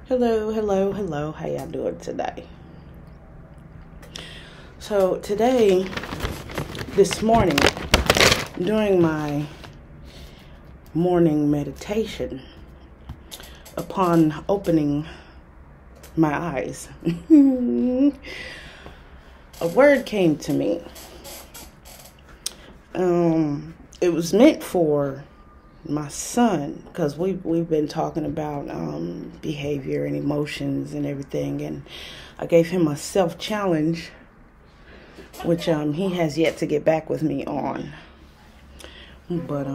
Hello, hello, hello. How y'all doing today? So today, this morning, during my morning meditation, upon opening my eyes, a word came to me. It was meant for my son, because we've been talking about behavior and emotions and everything, and I gave him a self-challenge, which he has yet to get back with me on. But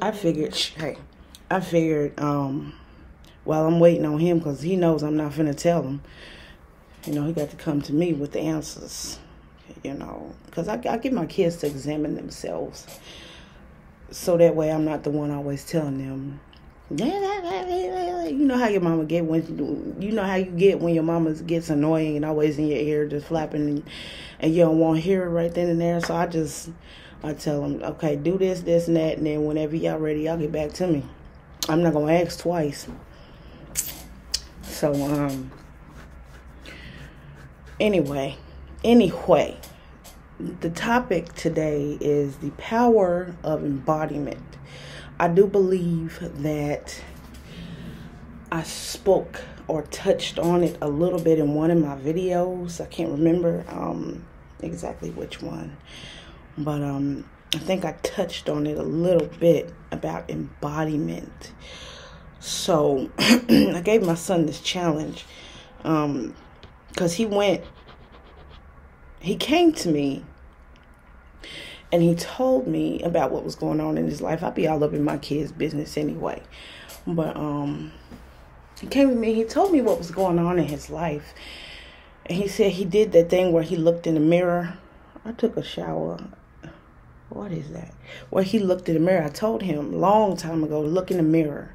I figured while I'm waiting on him, because he knows I'm not finna tell him, he got to come to me with the answers, because I get my kids to examine themselves. So that way I'm not the one always telling them, you know how your mama get when your mama gets annoying and always in your ear just flapping and you don't want to hear it right then and there. So I tell them, okay, do this, this, and that, and then whenever y'all ready, y'all get back to me. I'm not going to ask twice. So, anyway, the topic today is the power of embodiment. I do believe that I spoke or touched on it a little bit in one of my videos. I can't remember exactly which one. But I think I touched on it a little bit about embodiment. So I gave my son this challenge because he came to me and he told me about what was going on in his life. I'll be all up in my kids' business anyway. But he came to me, he told me what was going on in his life. And he said he did that thing where he looked in the mirror. I took a shower. What is that? Where he looked in the mirror. I told him a long time ago, look in the mirror.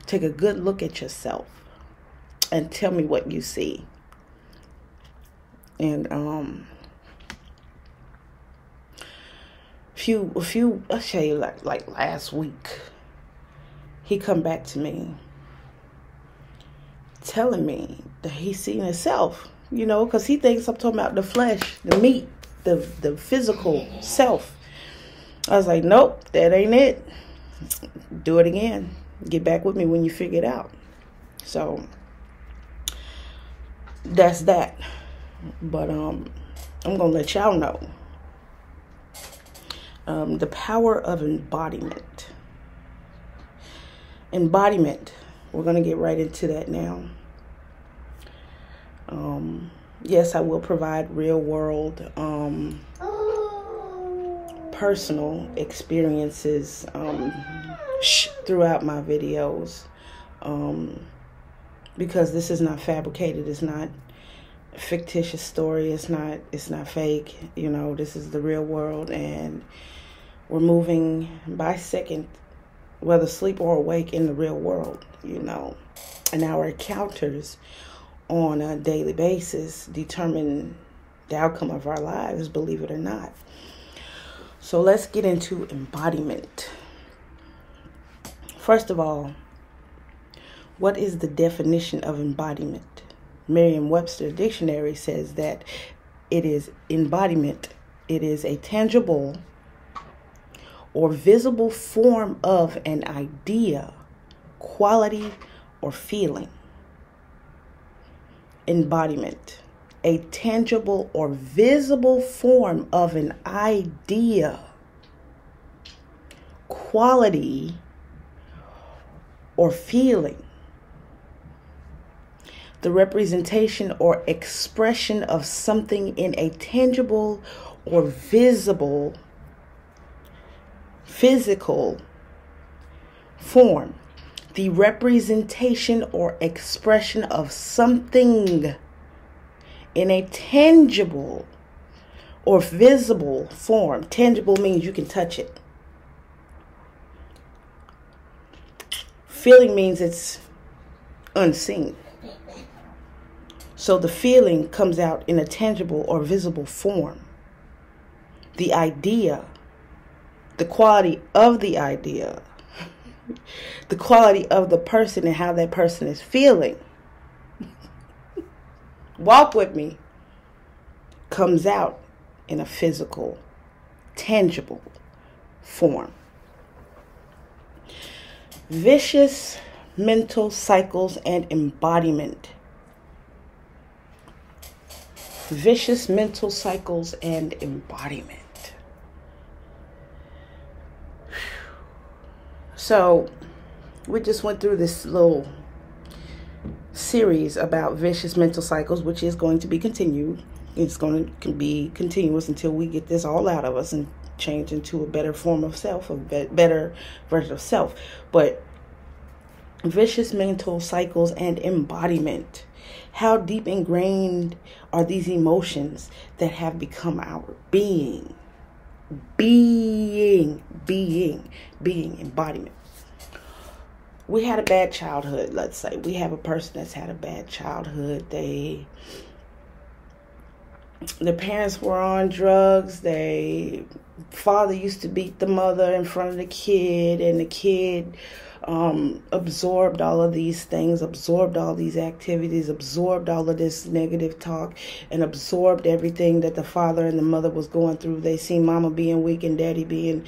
Take a good look at yourself and tell me what you see. And I'll tell you, like last week, he come back to me telling me that he's seen himself, because he thinks I'm talking about the flesh, the meat, the physical self. I was like, nope, that ain't it. Do it again. Get back with me when you figure it out. So that's that. But I'm gonna let y'all know the power of embodiment. Embodiment. We're gonna get right into that now. Yes, I will provide real world personal experiences throughout my videos, because this is not fabricated. It's not a fictitious story. It's not fake. This is the real world, and we're moving by second, whether asleep or awake, in the real world, and our encounters on a daily basis determine the outcome of our lives, believe it or not. So let's get into embodiment. First of all, what is the definition of embodiment? Merriam-Webster dictionary says that it is embodiment. It is a tangible or visible form of an idea, quality, or feeling. Embodiment. A tangible or visible form of an idea, quality, or feeling. The representation or expression of something in a tangible or visible, physical form. The representation or expression of something in a tangible or visible form. Tangible means you can touch it. Feeling means it's unseen. So the feeling comes out in a tangible or visible form. The idea, the quality of the idea, the quality of the person and how that person is feeling, walk with me, comes out in a physical, tangible form. Vicious mental cycles and embodiment. Vicious mental cycles and embodiment. So we just went through this little series about vicious mental cycles, which is going to be continued. It's going to be continuous until we get this all out of us and change into a better form of self, a better version of self. But vicious mental cycles and embodiment. How deep ingrained are these emotions that have become our being? Being, embodiment. We had a bad childhood, let's say. We have a person that's had a bad childhood. The parents were on drugs. Father used to beat the mother in front of the kid, and the kid absorbed all of these things, absorbed all these activities, absorbed all of this negative talk, and absorbed everything that the father and the mother was going through. They seen mama being weak and daddy being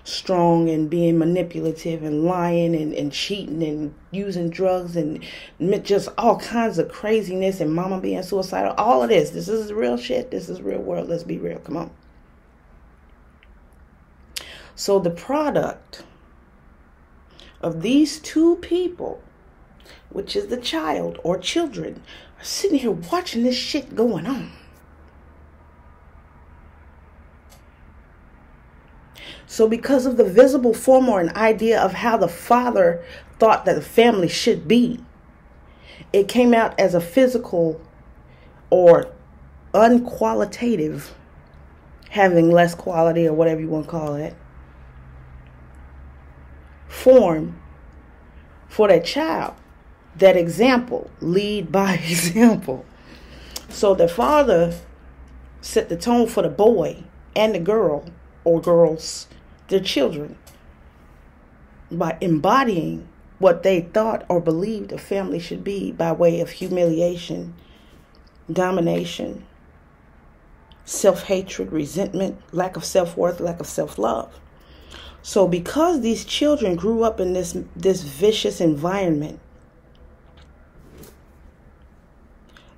strong and being manipulative and lying and cheating and using drugs and just all kinds of craziness, and mama being suicidal. All of this. This is real shit. This is real world. Let's be real. Come on. So the product of these two people, which is the child or children, are sitting here watching this shit going on. So because of the visible form or an idea of how the father thought that the family should be, it came out as a physical or unqualitative, having less quality or whatever you want to call it, form for that child. That example, lead by example. So the father set the tone for the boy and the girl or girls, their children, by embodying what they thought or believed a family should be by way of humiliation, domination, self-hatred, resentment, lack of self-worth, lack of self-love. So because these children grew up in this vicious environment,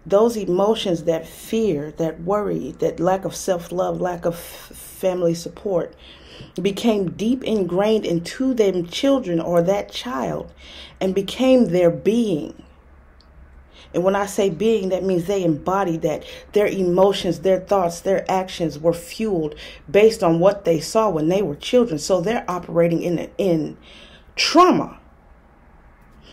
those emotions, that fear, that worry, that lack of self-love, lack of family support, became deep ingrained into them children or that child and became their being. And when I say being, that means they embody that. Their emotions, their thoughts, their actions were fueled based on what they saw when they were children. So they're operating in trauma.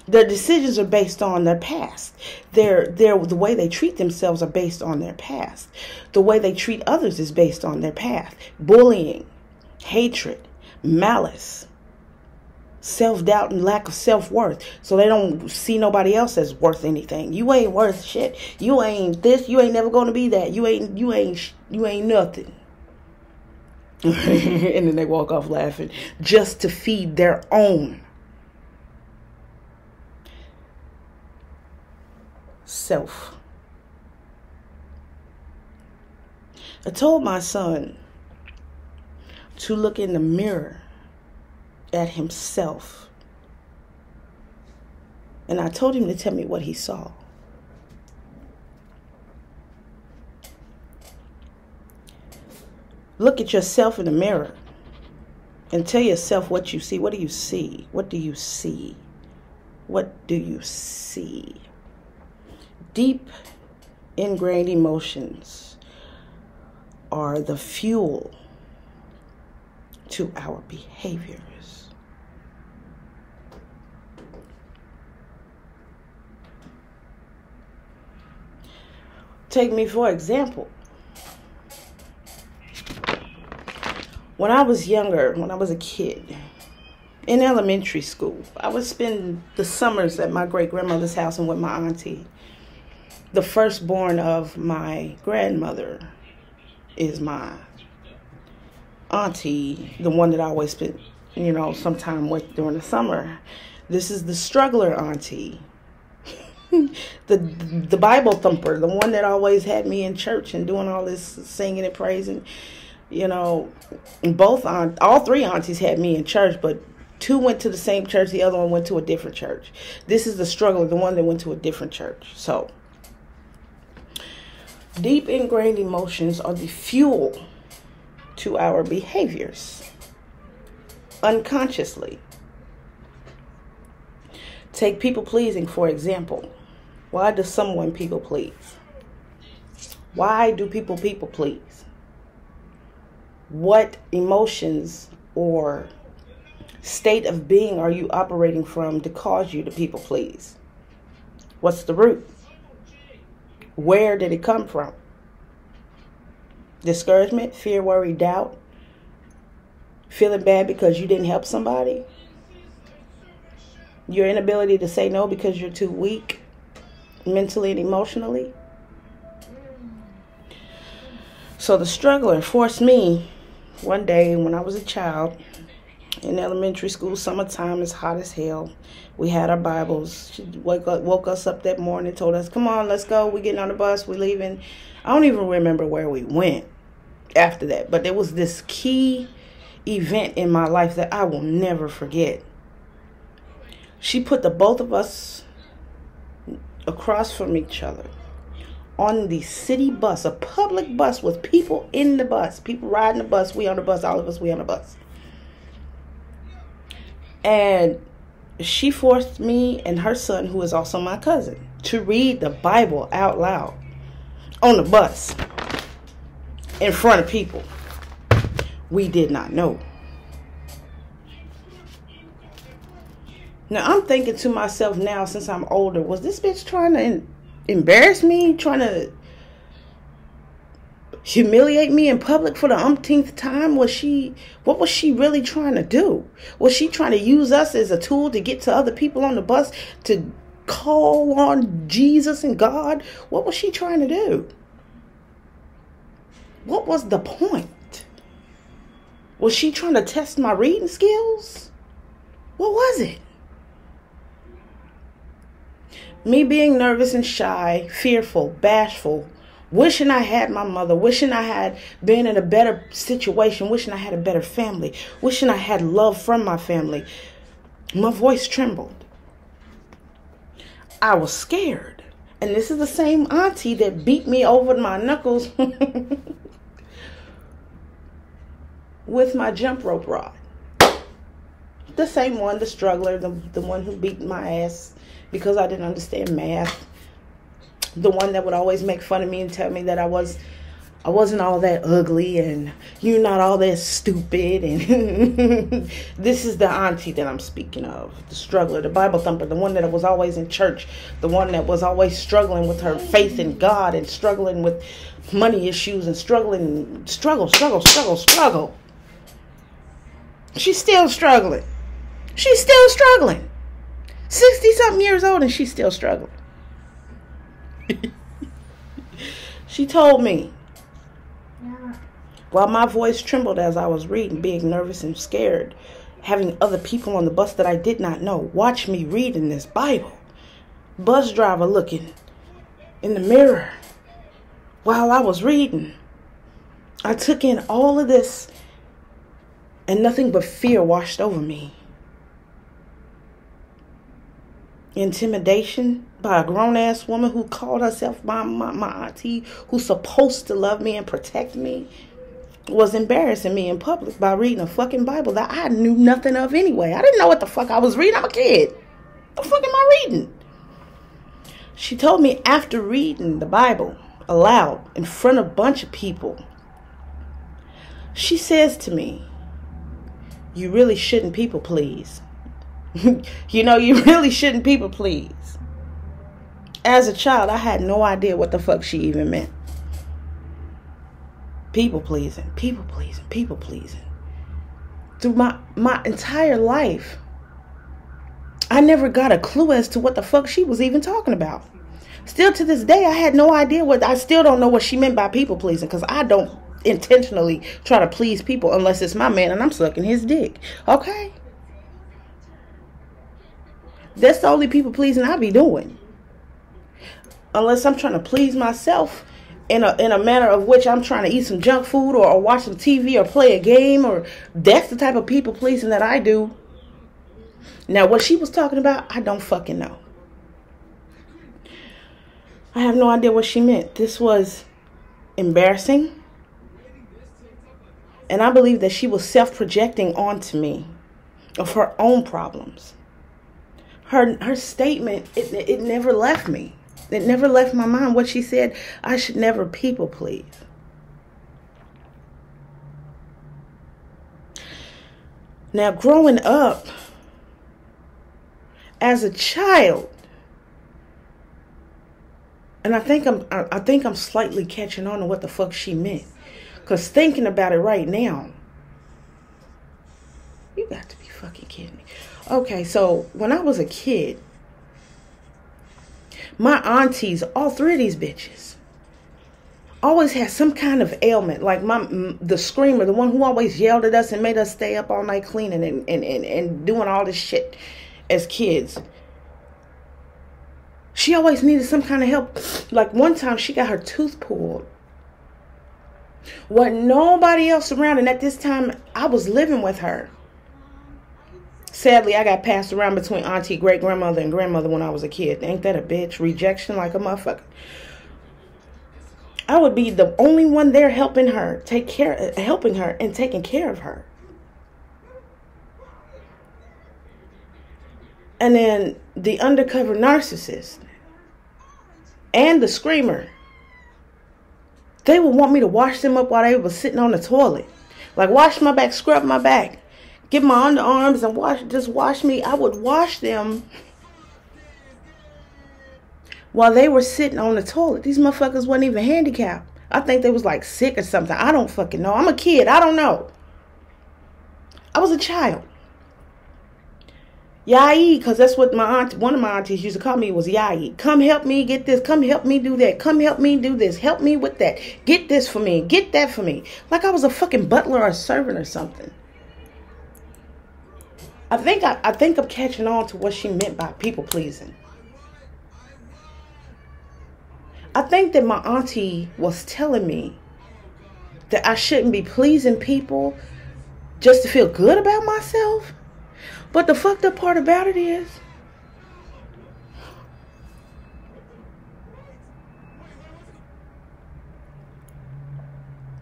Their decisions are based on their past. The way they treat themselves are based on their past. The way they treat others is based on their past. Bullying, hatred, malice, self-doubt, and lack of self-worth. So they don't see nobody else as worth anything. You ain't worth shit. You ain't this. You ain't never going to be that. You ain't nothing. And then they walk off laughing just to feed their own self. I told my son to look in the mirror at himself. And I told him to tell me what he saw. Look at yourself in the mirror and tell yourself what you see. What do you see? What do you see? What do you see? Deep ingrained emotions are the fuel to our behaviors. Take me for example. When I was younger, when I was a kid, in elementary school, I would spend the summers at my great-grandmother's house and with my auntie. The firstborn of my grandmother is my auntie, the one that I always spent you know, sometime with during the summer. This is the struggler auntie. the Bible thumper, the one that always had me in church and doing all this singing and praising. You know, all three aunties had me in church, but two went to the same church. The other one went to a different church. This is the struggler, the one that went to a different church. So, deep ingrained emotions are the fuel to our behaviors unconsciously. Take people pleasing, for example. Why does someone people please? Why do people please? What emotions or state of being are you operating from to cause you to people please? What's the root? Where did it come from? Discouragement, fear, worry, doubt, feeling bad because you didn't help somebody, your inability to say no because you're too weak mentally and emotionally. So the struggler forced me one day when I was a child in elementary school, summertime, it's hot as hell. We had our Bibles. She woke us up that morning, told us, come on, let's go. We're getting on the bus. We're leaving. I don't even remember where we went after that. But there was this key event in my life that I will never forget. She put the both of us across from each other on the city bus, a public bus with people in the bus, people riding the bus, we on the bus, all of us, we on the bus. And she forced me and her son, who is also my cousin, to read the Bible out loud on the bus in front of people we did not know. Now, I'm thinking to myself now, since I'm older, was this bitch trying to embarrass me? Trying to humiliate me in public for the umpteenth time? What was she really trying to do? Was she trying to use us as a tool to get to other people on the bus to call on Jesus and God? What was she trying to do? What was the point? Was she trying to test my reading skills? What was it? Me being nervous and shy, fearful, bashful, wishing I had my mother, wishing I had been in a better situation, wishing I had a better family, wishing I had love from my family. My voice trembled. I was scared. And this is the same auntie that beat me over my knuckles with my jump rope rod. The same one, the struggler, the one who beat my ass because I didn't understand math. The one that would always make fun of me and tell me that I wasn't all that ugly and you're not all that stupid. And this is the auntie that I'm speaking of. The struggler, the Bible thumper, the one that was always in church. The one that was always struggling with her faith in God and struggling with money issues and struggle. She's still struggling. 60-something years old and she's still struggling. She told me, while my voice trembled as I was reading, being nervous and scared, having other people on the bus that I did not know watch me reading this Bible, bus driver looking in the mirror while I was reading, I took in all of this and nothing but fear washed over me. Intimidation by a grown-ass woman who called herself my auntie, who's supposed to love me and protect me, was embarrassing me in public by reading a fucking Bible that I knew nothing of anyway. I didn't know what the fuck I was reading. I'm a kid. What the fuck am I reading? She told me after reading the Bible aloud in front of a bunch of people, she says to me, you really shouldn't people please. You know, you really shouldn't people please. As a child, I had no idea what the fuck she even meant. People pleasing. Through my entire life, I never got a clue as to what the fuck she was even talking about. Still to this day, I had no idea I still don't know what she meant by people pleasing, because I don't intentionally try to please people unless it's my man and I'm sucking his dick. Okay? That's the only people pleasing I be doing. Unless I'm trying to please myself in a manner of which I'm trying to eat some junk food or watch some TV or play a game, or that's the type of people pleasing that I do. Now, what she was talking about, I don't fucking know. I have no idea what she meant. This was embarrassing. And I believe that she was self-projecting onto me of her own problems. Her statement, it never left me. It never left my mind. What she said, I should never people please. Now, growing up as a child, and I think I'm slightly catching on to what the fuck she meant, because thinking about it right now, you got to be fucking kidding me. Okay, so when I was a kid, my aunties, all three of these bitches, always had some kind of ailment. Like the screamer, the one who always yelled at us and made us stay up all night cleaning and doing all this shit as kids. She always needed some kind of help. Like one time she got her tooth pulled. Wasn't nobody else around, and at this time I was living with her. Sadly, I got passed around between auntie, great-grandmother, and grandmother when I was a kid. Ain't that a bitch? Rejection like a motherfucker. I would be the only one there helping her, helping her and taking care of her. And then the undercover narcissist and the screamer, they would want me to wash them up while they were sitting on the toilet. Like, wash my back, scrub my back. Get my underarms and just wash me. I would wash them while they were sitting on the toilet. These motherfuckers wasn't even handicapped. I think they was like sick or something. I don't fucking know. I'm a kid. I don't know. I was a child. Yai, because that's what one of my aunties used to call me, was Yai. Come help me get this. Come help me do that. Come help me do this. Help me with that. Get this for me. Get that for me. Like I was a fucking butler or a servant or something. I think I'm catching on to what she meant by people pleasing. I think that my auntie was telling me that I shouldn't be pleasing people just to feel good about myself. But the fucked up part about it is,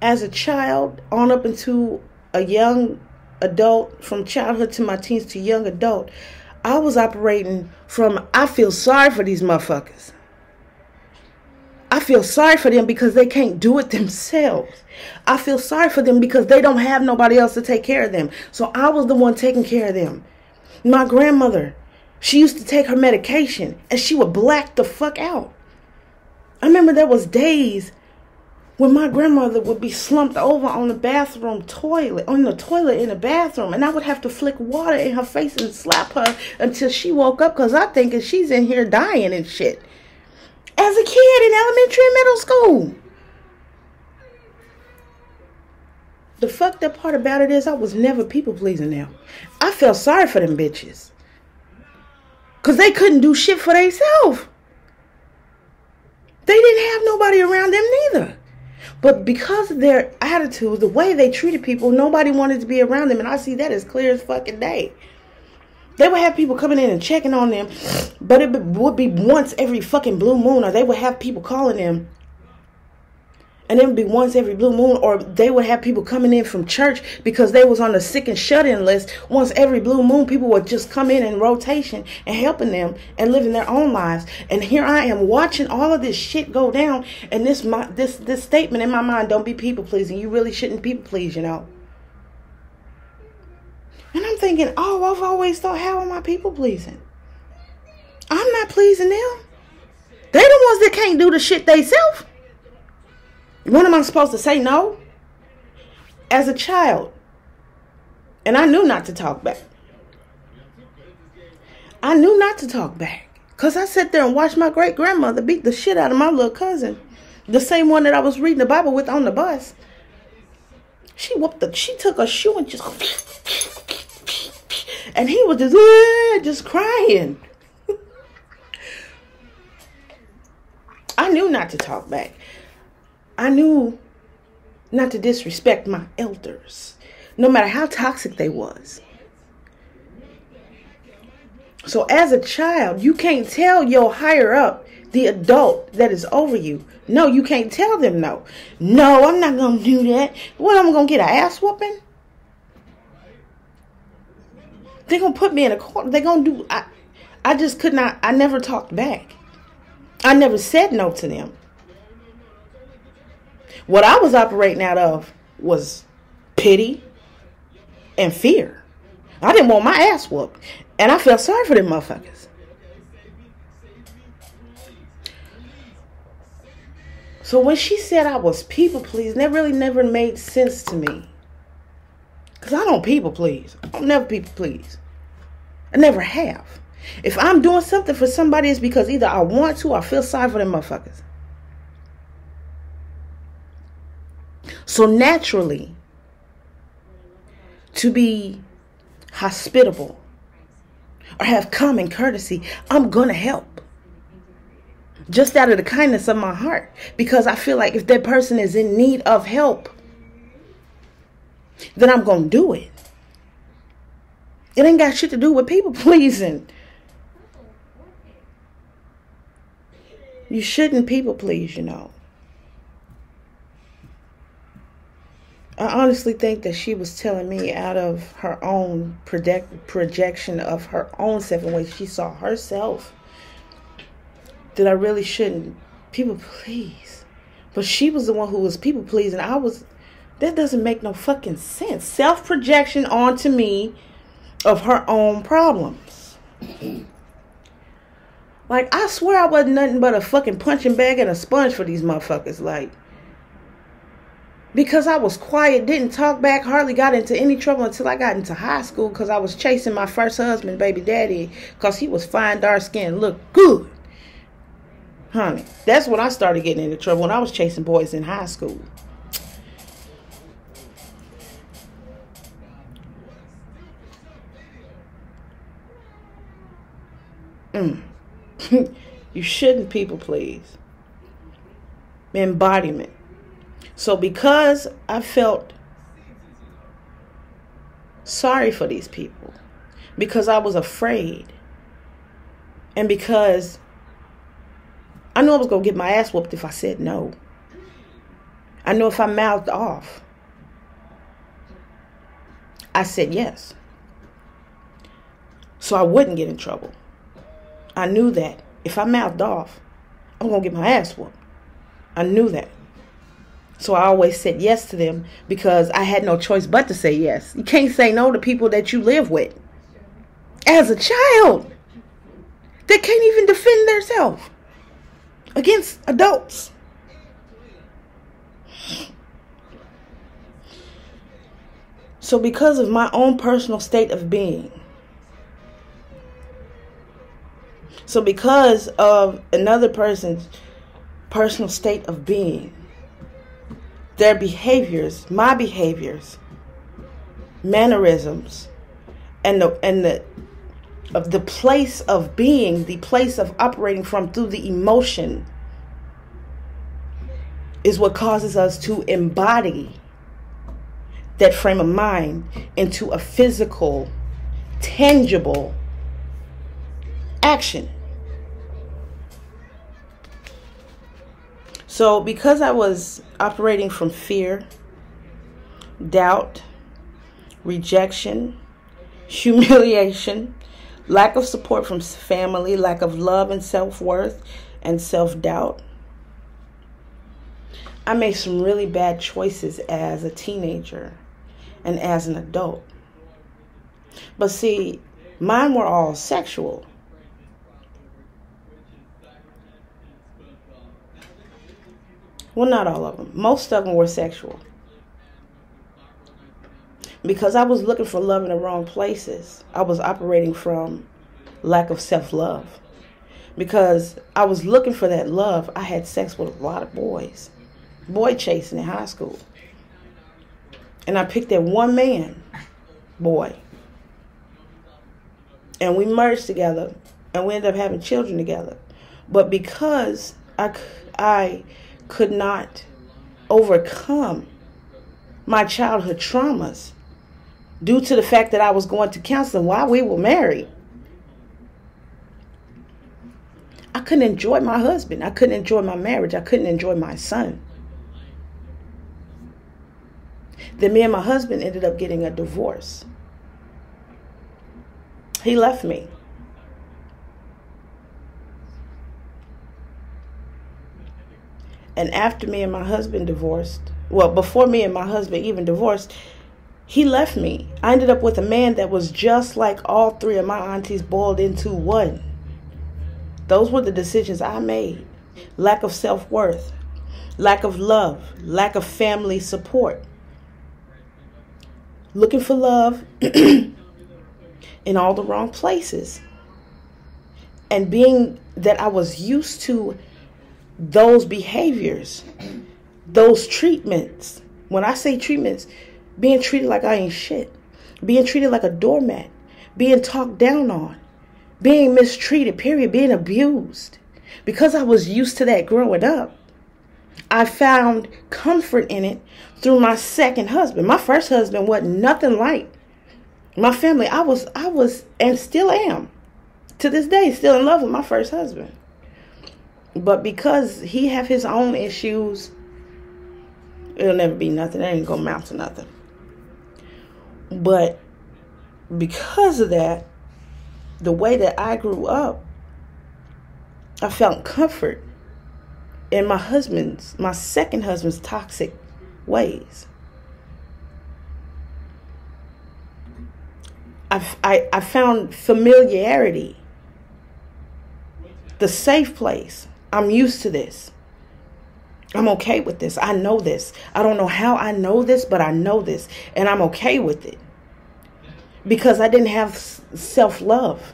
as a child on up into a young adult, from childhood to my teens to young adult, I was operating from, I feel sorry for these motherfuckers. I feel sorry for them because they can't do it themselves. I feel sorry for them because they don't have nobody else to take care of them. So I was the one taking care of them. My grandmother, she used to take her medication and she would black the fuck out. I remember there was days when my grandmother would be slumped over on the toilet in the bathroom, and I would have to flick water in her face and slap her until she woke up, because I'm thinking she's in here dying and shit. As a kid in elementary and middle school. The fucked up part about it is I was never people pleasing them. I felt sorry for them bitches, because they couldn't do shit for themselves. They didn't have nobody around them neither. But because of their attitude, the way they treated people, nobody wanted to be around them. And I see that as clear as fucking day. They would have people coming in and checking on them, but it would be once every fucking blue moon. Or they would have people calling them, and it would be once every blue moon. Or they would have people coming in from church because they was on the sick and shut-in list. Once every blue moon, people would just come in rotation and helping them and living their own lives. And here I am watching all of this shit go down. And this statement in my mind, don't be people pleasing. You really shouldn't people please, you know. And I'm thinking, oh, I've always thought, how am I people pleasing? I'm not pleasing them. They're the ones that can't do the shit themselves. When am I supposed to say no? As a child, and I knew not to talk back. I knew not to talk back, because I sat there and watched my great-grandmother beat the shit out of my little cousin, the same one that I was reading the Bible with on the bus. She took a shoe and just, and he was just crying. I knew not to talk back. I knew not to disrespect my elders, no matter how toxic they was. So as a child, you can't tell your higher up, the adult that is over you. No, you can't tell them no. No, I'm not going to do that. What, I'm going to get an ass whooping? They're going to put me in a corner. They're going to do... I just could not... I never talked back. I never said no to them. What I was operating out of was pity and fear. I didn't want my ass whooped. And I felt sorry for them motherfuckers. So when she said I was people pleasing, that really never made sense to me. Because I don't people please. I don't never people please. I never have. If I'm doing something for somebody, it's because either I want to or I feel sorry for them motherfuckers. So naturally, to be hospitable or have common courtesy, I'm going to help. Just out of the kindness of my heart. Because I feel like if that person is in need of help, then I'm going to do it. It ain't got shit to do with people pleasing. You shouldn't people please, you know. I honestly think that she was telling me out of her own projection of her own self and way she saw herself, that I really shouldn't people please. But she was the one who was people pleasing. That doesn't make no fucking sense. Self-projection onto me of her own problems. Like, I swear I wasn't nothing but a fucking punching bag and a sponge for these motherfuckers. Like, because I was quiet, didn't talk back, hardly got into any trouble until I got into high school, because I was chasing my first husband, baby daddy, because he was fine, dark skinned, looked good. Honey, that's when I started getting into trouble, when I was chasing boys in high school. You shouldn't people please. Embodiment. So because I felt sorry for these people, because I was afraid, and because I knew I was going to get my ass whooped if I said no. I knew if I mouthed off, I said yes. So I wouldn't get in trouble. I knew that if I mouthed off, I'm going to get my ass whooped. I knew that. So I always said yes to them because I had no choice but to say yes. You can't say no to people that you live with. As a child, they can't even defend themselves against adults. So because of my own personal state of being, so because of another person's personal state of being, their behaviors, my behaviors, mannerisms, and the place of being, the place of operating from through the emotion is what causes us to embody that frame of mind into a physical, tangible action. So because I was operating from fear, doubt, rejection, humiliation, lack of support from family, lack of love and self-worth, and self-doubt, I made some really bad choices as a teenager and as an adult. But see, mine were all sexual. Well, not all of them. Most of them were sexual. Because I was looking for love in the wrong places. I was operating from lack of self-love. Because I was looking for that love, I had sex with a lot of boys. Boy chasing in high school. And I picked that one man, boy. And we merged together. And we ended up having children together. But because I could not overcome my childhood traumas due to the fact that I was going to counseling while we were married, I couldn't enjoy my husband. I couldn't enjoy my marriage. I couldn't enjoy my son. Then me and my husband ended up getting a divorce. He left me. And after me and my husband divorced, well, before me and my husband even divorced, he left me. I ended up with a man that was just like all three of my aunties boiled into one. Those were the decisions I made. Lack of self-worth, lack of love, lack of family support. Looking for love in all the wrong places. And being that I was used to those behaviors, those treatments. When I say treatments, being treated like I ain't shit, being treated like a doormat, being talked down on, being mistreated, period, being abused. Because I was used to that growing up, I found comfort in it through my second husband. My first husband wasn't nothing like my family. I was and still am to this day still in love with my first husband. But because he have his own issues, it'll never be nothing. It ain't gonna amount to nothing. But because of that, the way that I grew up, I felt comfort in my second husband's toxic ways. I found familiarity, the safe place. I'm used to this. I'm okay with this. I know this. I don't know how I know this, but I know this. And I'm okay with it. Because I didn't have self-love.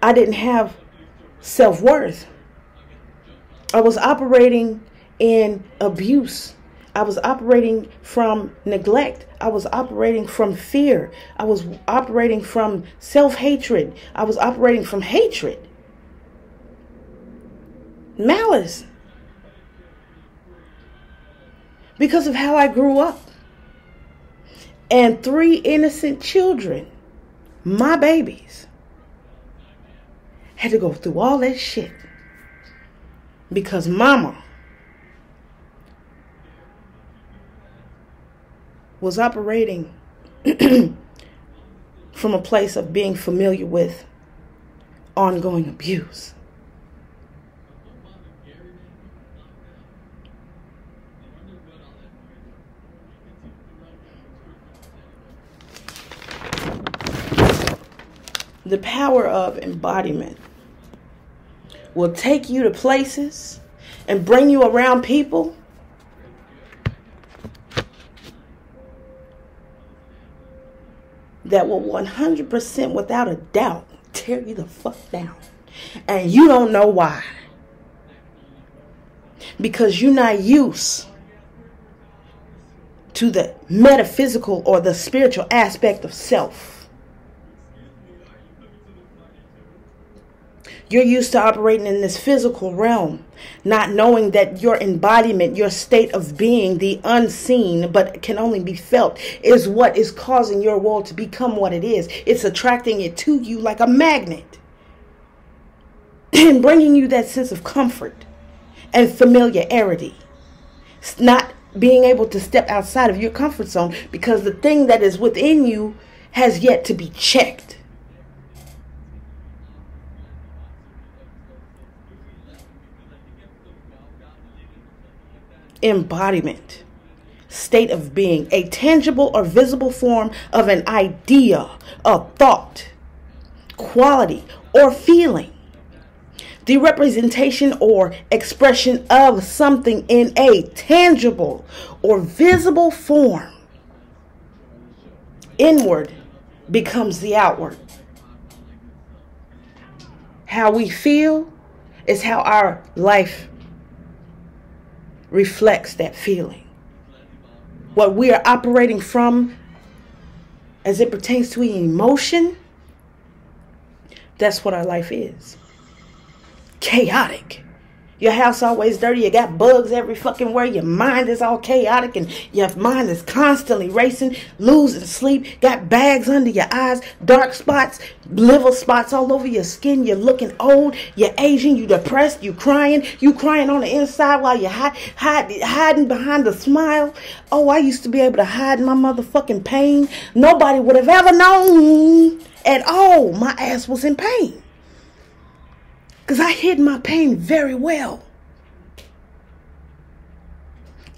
I didn't have self-worth. I was operating in abuse. I was operating from neglect. I was operating from fear. I was operating from self-hatred. I was operating from hatred. Malice. Because of how I grew up. And 3 innocent children, my babies, had to go through all that shit. Because mama was operating from a place of being familiar with ongoing abuse. The power of embodiment will take you to places and bring you around people that will 100% without a doubt tear you the fuck down. And you don't know why. Because you're not used to the metaphysical or the spiritual aspect of self. You're used to operating in this physical realm, not knowing that your embodiment, your state of being, the unseen, but can only be felt, is what is causing your world to become what it is. It's attracting it to you like a magnet and bringing you that sense of comfort and familiarity. It's not being able to step outside of your comfort zone because the thing that is within you has yet to be checked. Embodiment, state of being, a tangible or visible form of an idea, a thought, quality, or feeling. The representation or expression of something in a tangible or visible form. Inward becomes the outward. How we feel is how our life reflects that feeling. what we are operating from as it pertains to emotion, that's what our life is. Chaotic. Your house always dirty. You got bugs every fucking where. Your mind is all chaotic and your mind is constantly racing, losing sleep. Got bags under your eyes, dark spots, liver spots all over your skin. You're looking old. You're aging. You're depressed. You're crying. You crying on the inside while you're hiding behind a smile. Oh, I used to be able to hide my motherfucking pain. Nobody would have ever known at all my ass was in pain. Because I hid my pain very well.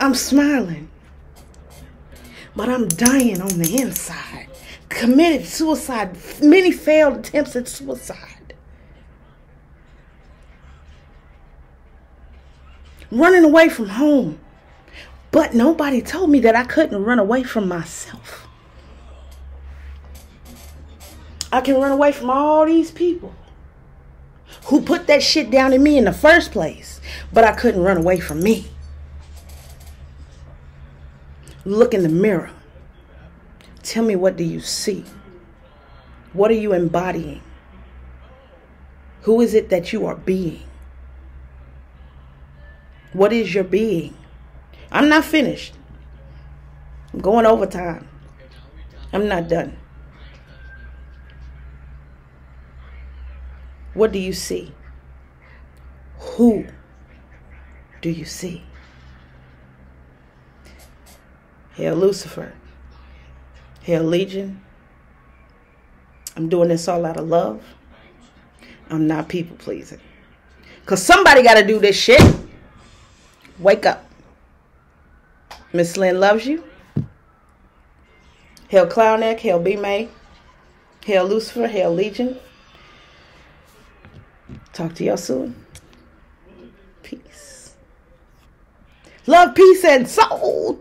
I'm smiling. But I'm dying on the inside. Committed suicide. Many failed attempts at suicide. Running away from home. But nobody told me that I couldn't run away from myself. I can run away from all these people who put that shit down in me in the first place, but I couldn't run away from me. Look in the mirror. Tell me, what do you see? What are you embodying? Who is it that you are being? What is your being? I'm not finished. I'm going overtime. I'm not done. What do you see? Who do you see? Hail Lucifer. Hail Legion. I'm doing this all out of love. I'm not people pleasing. Because somebody got to do this shit. Wake up. Miss Lynn loves you. Hail Clownneck. Hail B-May. Hail Lucifer. Hail Legion. Talk to y'all soon. Peace. Love, peace, and soul.